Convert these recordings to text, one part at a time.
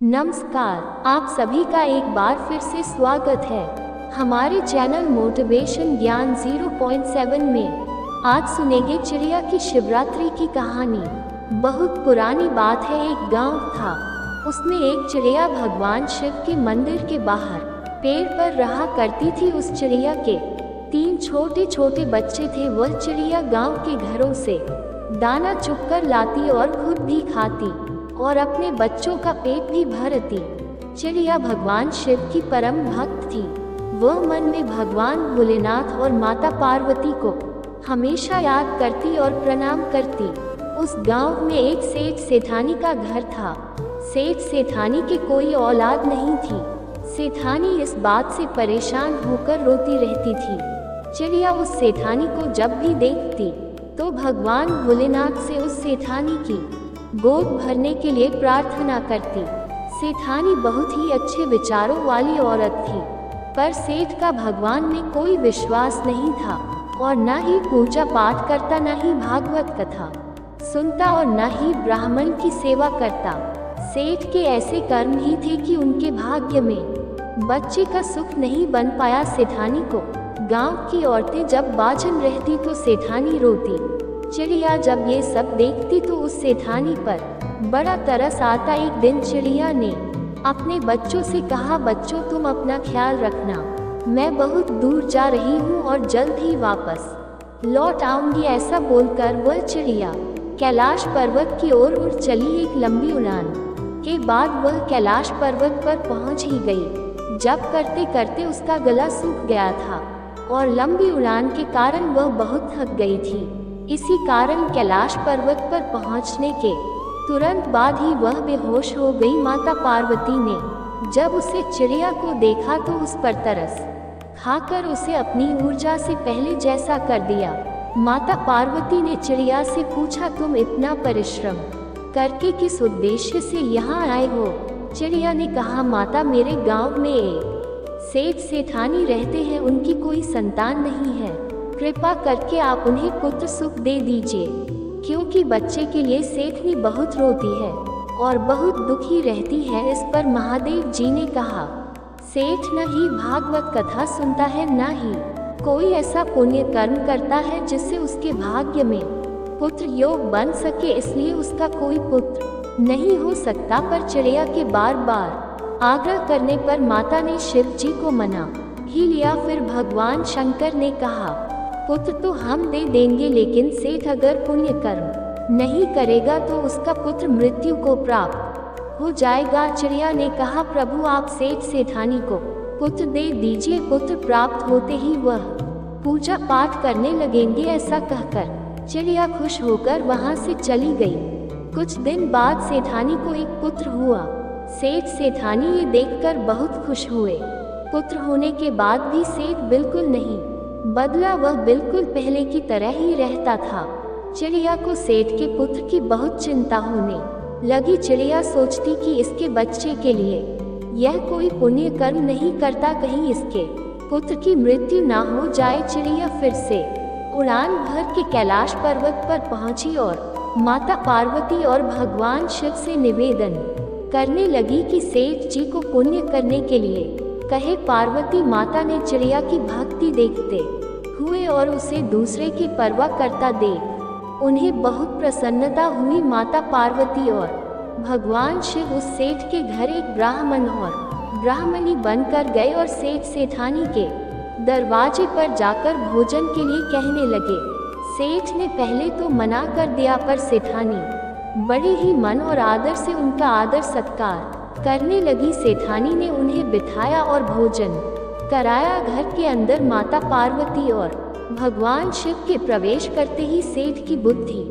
नमस्कार, आप सभी का एक बार फिर से स्वागत है हमारे चैनल मोटिवेशन ज्ञान 0.7 में। आज सुनेंगे चिड़िया की शिवरात्रि की कहानी। बहुत पुरानी बात है, एक गांव था। उसमें एक चिड़िया भगवान शिव के मंदिर के बाहर पेड़ पर रहा करती थी। उस चिड़िया के 3 छोटे छोटे बच्चे थे। वह चिड़िया गांव के घरों से दाना चुगकर लाती और खुद भी खाती और अपने बच्चों का पेट भी भरती। चिड़िया भगवान शिव की परम भक्त थी। वह मन में भगवान भोलेनाथ और माता पार्वती को हमेशा याद करती और प्रणाम करती। उस गांव में एक सेठ सेठानी का घर था। सेठ सेठानी के कोई औलाद नहीं थी। सेठानी इस बात से परेशान होकर रोती रहती थी। चिड़िया उस सेठानी को जब भी देखती तो भगवान भोलेनाथ से उस सेठानी की गोद भरने के लिए प्रार्थना करती। सेठानी बहुत ही अच्छे विचारों वाली औरत थी, पर सेठ का भगवान में कोई विश्वास नहीं था और न ही पूजा पाठ करता, न ही भागवत कथा सुनता और न ही ब्राह्मण की सेवा करता। सेठ के ऐसे कर्म ही थे कि उनके भाग्य में बच्चे का सुख नहीं बन पाया। सेठानी को गांव की औरतें जब बाझन रहती तो सेठानी रोती। चिड़िया जब ये सब देखती तो उस सेठानी पर बड़ा तरस आता। एक दिन चिड़िया ने अपने बच्चों से कहा, बच्चों तुम अपना ख्याल रखना, मैं बहुत दूर जा रही हूँ और जल्द ही वापस लौट आऊंगी। ऐसा बोलकर वह चिड़िया कैलाश पर्वत की ओर उड़ चली। एक लंबी उड़ान के बाद वह कैलाश पर्वत पर पहुँच ही गई। जब करते करते उसका गला सूख गया था और लंबी उड़ान के कारण वह बहुत थक गई थी। इसी कारण कैलाश पर्वत पर पहुंचने के तुरंत बाद ही वह बेहोश हो गई। माता पार्वती ने जब उसे चिड़िया को देखा तो उस पर तरस खाकर उसे अपनी ऊर्जा से पहले जैसा कर दिया। माता पार्वती ने चिड़िया से पूछा, तुम इतना परिश्रम करके किस उद्देश्य से यहाँ आए हो? चिड़िया ने कहा, माता मेरे गांव में एक सेठ सेठानी रहते हैं, उनकी कोई संतान नहीं है। कृपा करके आप उन्हें पुत्र सुख दे दीजिए, क्योंकि बच्चे के लिए सेठनी बहुत रोती है और बहुत दुखी रहती है। इस पर महादेव जी ने कहा, सेठ न ही भागवत कथा सुनता है, न ही कोई ऐसा पुण्य कर्म करता है जिससे उसके भाग्य में पुत्र योग बन सके, इसलिए उसका कोई पुत्र नहीं हो सकता। पर चिड़िया के बार बार आग्रह करने पर माता ने शिव जी को मना ही लिया। फिर भगवान शंकर ने कहा, पुत्र तो हम दे देंगे, लेकिन सेठ अगर पुण्य कर्म नहीं करेगा तो उसका पुत्र मृत्यु को प्राप्त हो जाएगा। चिड़िया ने कहा, प्रभु आप सेठ सेठानी को पुत्र दे दीजिए, पुत्र प्राप्त होते ही वह पूजा पाठ करने लगेंगे। ऐसा कहकर चिड़िया खुश होकर वहां से चली गई। कुछ दिन बाद सेठानी को एक पुत्र हुआ। सेठ सेठानी ये देखकर बहुत खुश हुए। पुत्र होने के बाद भी सेठ बिल्कुल नहीं बदला, वह बिल्कुल पहले की तरह ही रहता था। चिड़िया को सेठ के पुत्र की बहुत चिंता होने लगी। चिड़िया सोचती कि इसके बच्चे के लिए यह कोई पुण्य कर्म नहीं करता, कहीं इसके पुत्र की मृत्यु ना हो जाए। चिड़िया फिर से उड़ान भर के कैलाश पर्वत पर पहुंची और माता पार्वती और भगवान शिव से निवेदन करने लगी कि सेठ जी को पुण्य करने के लिए कहे। पार्वती माता ने चिड़िया की भक्ति देखते हुए और उसे दूसरे की परवाह करता देख उन्हें बहुत प्रसन्नता हुई। माता पार्वती और भगवान शिव उस सेठ के घर एक ब्राह्मण और ब्राह्मणी बनकर गए और सेठ सेठानी के दरवाजे पर जाकर भोजन के लिए कहने लगे। सेठ ने पहले तो मना कर दिया, पर सेठानी बड़े ही मन और आदर से उनका आदर सत्कार करने लगी। सेठानी ने उन्हें बिठाया और भोजन कराया। घर के अंदर माता पार्वती और भगवान शिव के प्रवेश करते ही सेठ की बुद्धि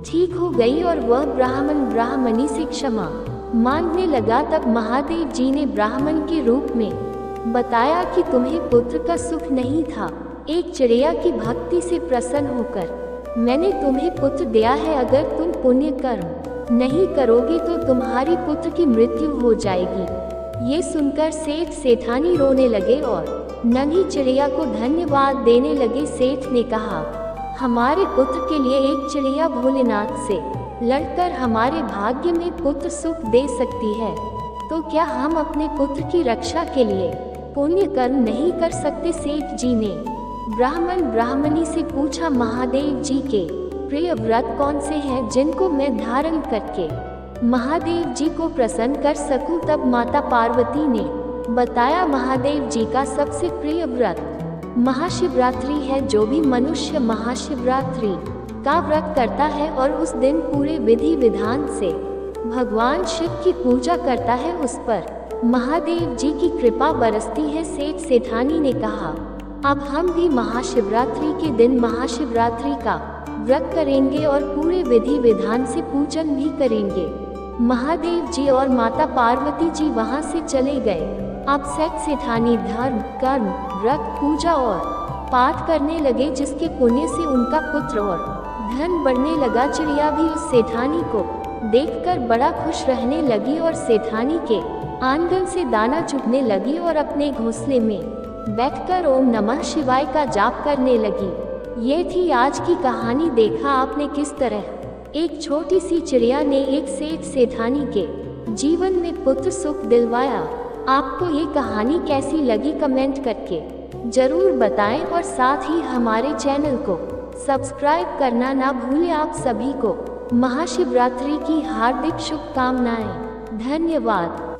ठीक हो गई और वह ब्राह्मण ब्राह्मणी से क्षमा मांगने लगा। तब महादेव जी ने ब्राह्मण के रूप में बताया कि तुम्हें पुत्र का सुख नहीं था। एक चिड़िया की भक्ति से प्रसन्न होकर मैंने तुम्हें पुत्र दिया है। अगर तुम पुण्य कर्म नहीं करोगे तो तुम्हारी पुत्र की मृत्यु हो जाएगी। ये सुनकर सेठ सेठानी रोने लगे और नन्ही चिड़िया को धन्यवाद देने लगे। सेठ ने कहा, हमारे पुत्र के लिए एक चिड़िया भोलेनाथ से लड़कर हमारे भाग्य में पुत्र सुख दे सकती है। तो क्या हम अपने पुत्र की रक्षा के लिए पुण्य कर्म नहीं कर सकते? सेठ जी ने ब्राह्मणी से पूछा। महादेव जी के प्रिय व्रत कौन से हैं जिनको मैं धारण करके महादेव जी को प्रसन्न कर सकूं? तब माता पार्वती ने बताया, महादेव जी का सबसे प्रिय व्रत महाशिवरात्रि है। जो भी मनुष्य महाशिवरात्रि का व्रत करता है और उस दिन पूरे विधि विधान से भगवान शिव की पूजा करता है, उस पर महादेव जी की कृपा बरसती है। सेठ सेठानी ने कहा, अब हम भी महाशिवरात्रि के दिन महाशिवरात्रि का व्रत करेंगे और पूरे विधि विधान से पूजन भी करेंगे। महादेव जी और माता पार्वती जी वहां से चले गए। अब सेठ सेठानी धर्म कर्म व्रत पूजा और पाठ करने लगे, जिसके पुण्य से उनका पुत्र और धन बढ़ने लगा। चिड़िया भी उस सेठानी को देखकर बड़ा खुश रहने लगी और सेठानी के आंगन से दाना चुगने लगी और अपने घोंसले में बैठकर ओम नमः शिवाय का जाप करने लगी। ये थी आज की कहानी। देखा आपने किस तरह एक छोटी सी चिड़िया ने एक सेठ सेठानी के जीवन में पुत्र सुख दिलवाया। आपको ये कहानी कैसी लगी कमेंट करके जरूर बताएं और साथ ही हमारे चैनल को सब्सक्राइब करना ना भूलें। आप सभी को महाशिवरात्रि की हार्दिक शुभकामनाएं। धन्यवाद।